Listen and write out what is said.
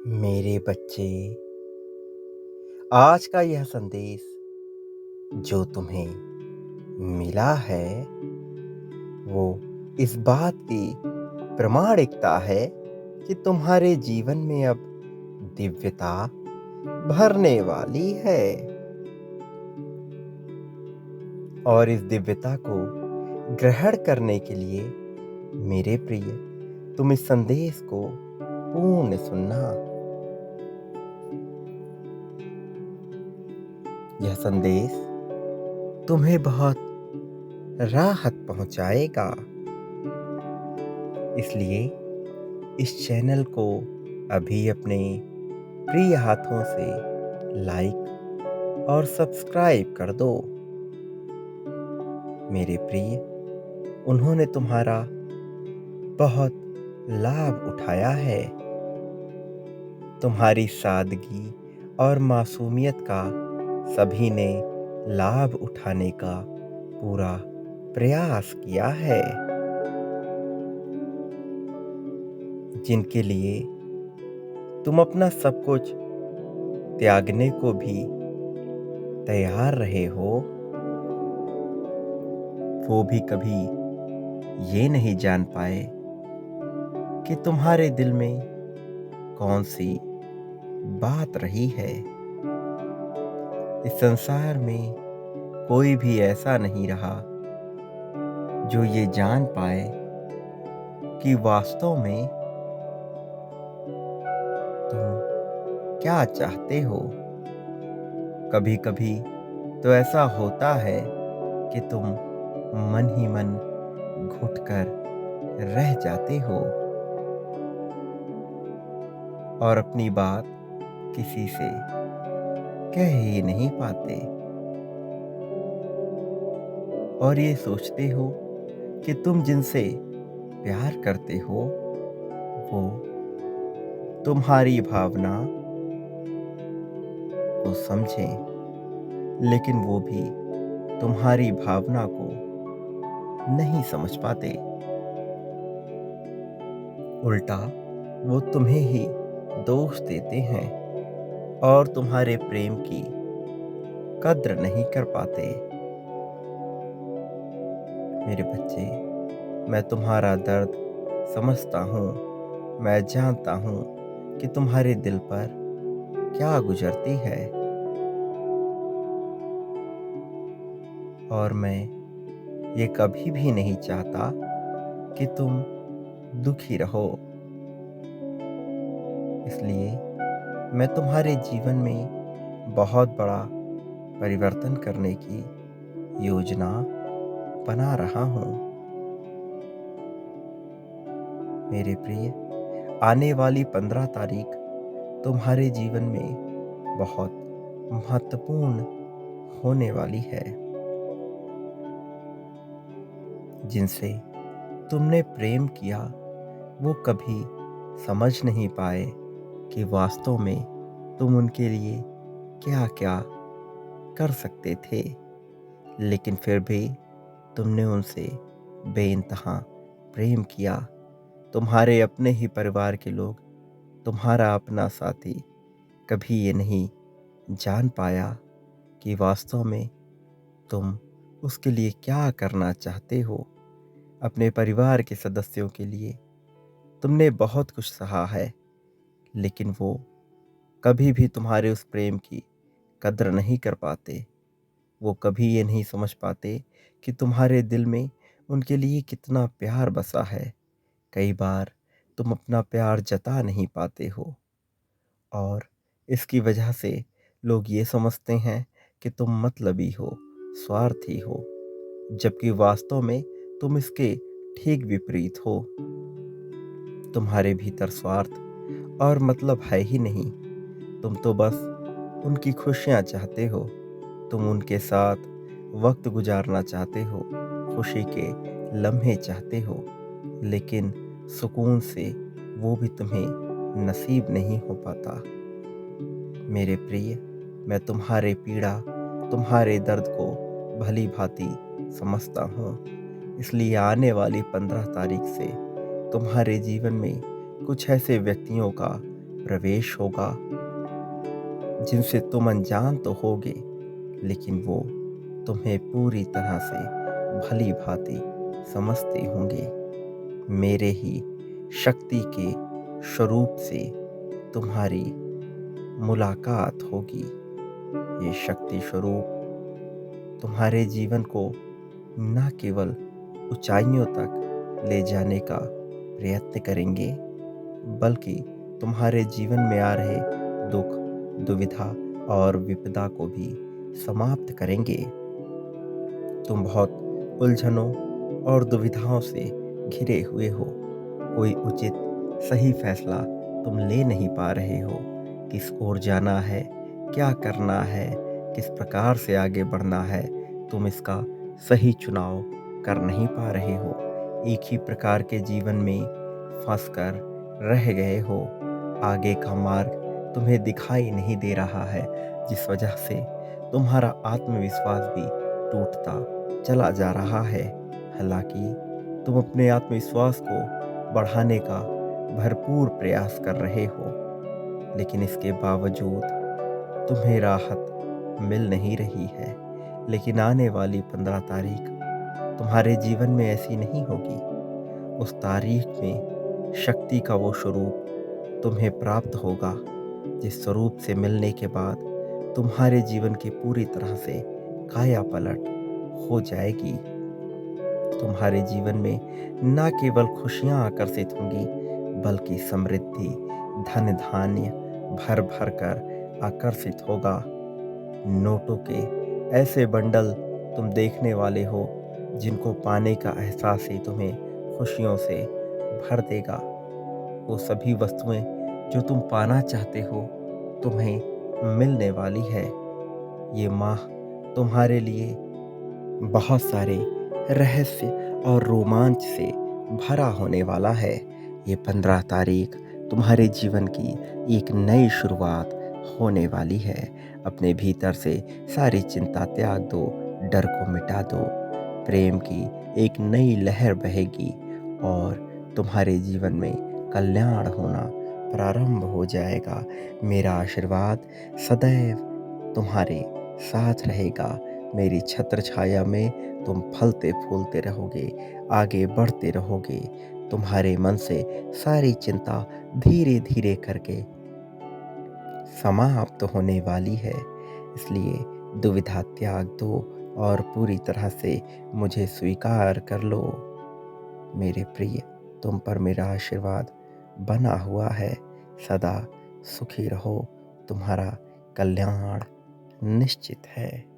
मेरे बच्चे, आज का यह संदेश जो तुम्हें मिला है वो इस बात की प्रामाणिकता है कि तुम्हारे जीवन में अब दिव्यता भरने वाली है। और इस दिव्यता को ग्रहण करने के लिए मेरे प्रिय, तुम इस संदेश को पूर्ण सुनना। यह संदेश तुम्हें बहुत राहत पहुंचाएगा। इसलिए इस चैनल को अभी अपने प्रिय हाथों से लाइक और सब्सक्राइब कर दो। मेरे प्रिय, उन्होंने तुम्हारा बहुत लाभ उठाया है। तुम्हारी सादगी और मासूमियत का सभी ने लाभ उठाने का पूरा प्रयास किया है, जिनके लिए तुम अपना सब कुछ त्यागने को भी तैयार रहे हो। वो भी कभी ये नहीं जान पाए कि तुम्हारे दिल में कौन सी बात रही है। इस संसार में कोई भी ऐसा नहीं रहा जो ये जान पाए कि वास्तव में तुम क्या चाहते हो। कभी कभी तो ऐसा होता है कि तुम मन ही मन घुटकर रह जाते हो और अपनी बात किसी से कह ही नहीं पाते, और ये सोचते हो कि तुम जिनसे प्यार करते हो वो तुम्हारी भावना को समझें, लेकिन वो भी तुम्हारी भावना को नहीं समझ पाते। उल्टा वो तुम्हें ही दोष देते हैं और तुम्हारे प्रेम की कद्र नहीं कर पाते। मेरे बच्चे, मैं तुम्हारा दर्द समझता हूँ। मैं जानता हूँ कि तुम्हारे दिल पर क्या गुजरती है, और मैं ये कभी भी नहीं चाहता कि तुम दुखी रहो। इसलिए मैं तुम्हारे जीवन में बहुत बड़ा परिवर्तन करने की योजना बना रहा हूँ। मेरे प्रिय, आने वाली 15 तारीख तुम्हारे जीवन में बहुत महत्वपूर्ण होने वाली है। जिनसे तुमने प्रेम किया वो कभी समझ नहीं पाए कि वास्तव में तुम उनके लिए क्या क्या कर सकते थे, लेकिन फिर भी तुमने उनसे बेइंतहा प्रेम किया। तुम्हारे अपने ही परिवार के लोग, तुम्हारा अपना साथी कभी ये नहीं जान पाया कि वास्तव में तुम उसके लिए क्या करना चाहते हो। अपने परिवार के सदस्यों के लिए तुमने बहुत कुछ सहा है, लेकिन वो कभी भी तुम्हारे उस प्रेम की कद्र नहीं कर पाते। वो कभी ये नहीं समझ पाते कि तुम्हारे दिल में उनके लिए कितना प्यार बसा है। कई बार तुम अपना प्यार जता नहीं पाते हो, और इसकी वजह से लोग ये समझते हैं कि तुम मतलबी हो, स्वार्थी हो, जबकि वास्तव में तुम इसके ठीक विपरीत हो। तुम्हारे भीतर स्वार्थ और मतलब है ही नहीं। तुम तो बस उनकी खुशियाँ चाहते हो। तुम उनके साथ वक्त गुजारना चाहते हो, खुशी के लम्हे चाहते हो, लेकिन सुकून से वो भी तुम्हें नसीब नहीं हो पाता। मेरे प्रिय, मैं तुम्हारे पीड़ा, तुम्हारे दर्द को भली भांति समझता हूँ। इसलिए आने वाली 15 तारीख से तुम्हारे जीवन में कुछ ऐसे व्यक्तियों का प्रवेश होगा, जिनसे तुम अनजान तो होगे, लेकिन वो तुम्हें पूरी तरह से भली भांति समझते होंगे। मेरे ही शक्ति के स्वरूप से तुम्हारी मुलाकात होगी। ये शक्ति स्वरूप तुम्हारे जीवन को न केवल ऊंचाइयों तक ले जाने का प्रयत्न करेंगे, बल्कि तुम्हारे जीवन में आ रहे दुख, दुविधा और विपदा को भी समाप्त करेंगे। तुम बहुत उलझनों और दुविधाओं से घिरे हुए हो। कोई उचित सही फैसला तुम ले नहीं पा रहे हो। किस ओर जाना है, क्या करना है, किस प्रकार से आगे बढ़ना है, तुम इसका सही चुनाव कर नहीं पा रहे हो। एक ही प्रकार के जीवन में फंसकर रह गए हो। आगे का मार्ग तुम्हें दिखाई नहीं दे रहा है, जिस वजह से तुम्हारा आत्मविश्वास भी टूटता चला जा रहा है। हालांकि तुम अपने आत्मविश्वास को बढ़ाने का भरपूर प्रयास कर रहे हो, लेकिन इसके बावजूद तुम्हें राहत मिल नहीं रही है। लेकिन आने वाली 15 तारीख तुम्हारे जीवन में ऐसी नहीं होगी। उस तारीख में शक्ति का वो स्वरूप तुम्हें प्राप्त होगा, जिस स्वरूप से मिलने के बाद तुम्हारे जीवन की पूरी तरह से काया पलट हो जाएगी। तुम्हारे जीवन में न केवल खुशियां आकर्षित होंगी, बल्कि समृद्धि, धन धान्य भर भर कर आकर्षित होगा। नोटों के ऐसे बंडल तुम देखने वाले हो, जिनको पाने का एहसास ही तुम्हें खुशियों से भर देगा। वो सभी वस्तुएं जो तुम पाना चाहते हो, तुम्हें मिलने वाली है। ये माह तुम्हारे लिए बहुत सारे रहस्य और रोमांच से भरा होने वाला है। ये 15 तारीख तुम्हारे जीवन की एक नई शुरुआत होने वाली है। अपने भीतर से सारी चिंता त्याग दो, डर को मिटा दो। प्रेम की एक नई लहर बहेगी और तुम्हारे जीवन में कल्याण होना प्रारंभ हो जाएगा। मेरा आशीर्वाद सदैव तुम्हारे साथ रहेगा। मेरी छत्र छाया में तुम फलते फूलते रहोगे, आगे बढ़ते रहोगे। तुम्हारे मन से सारी चिंता धीरे धीरे करके समाप्त होने वाली है। इसलिए दुविधा त्याग दो और पूरी तरह से मुझे स्वीकार कर लो। मेरे प्रिय, तुम पर मेरा आशीर्वाद बना हुआ है। सदा सुखी रहो, तुम्हारा कल्याण निश्चित है।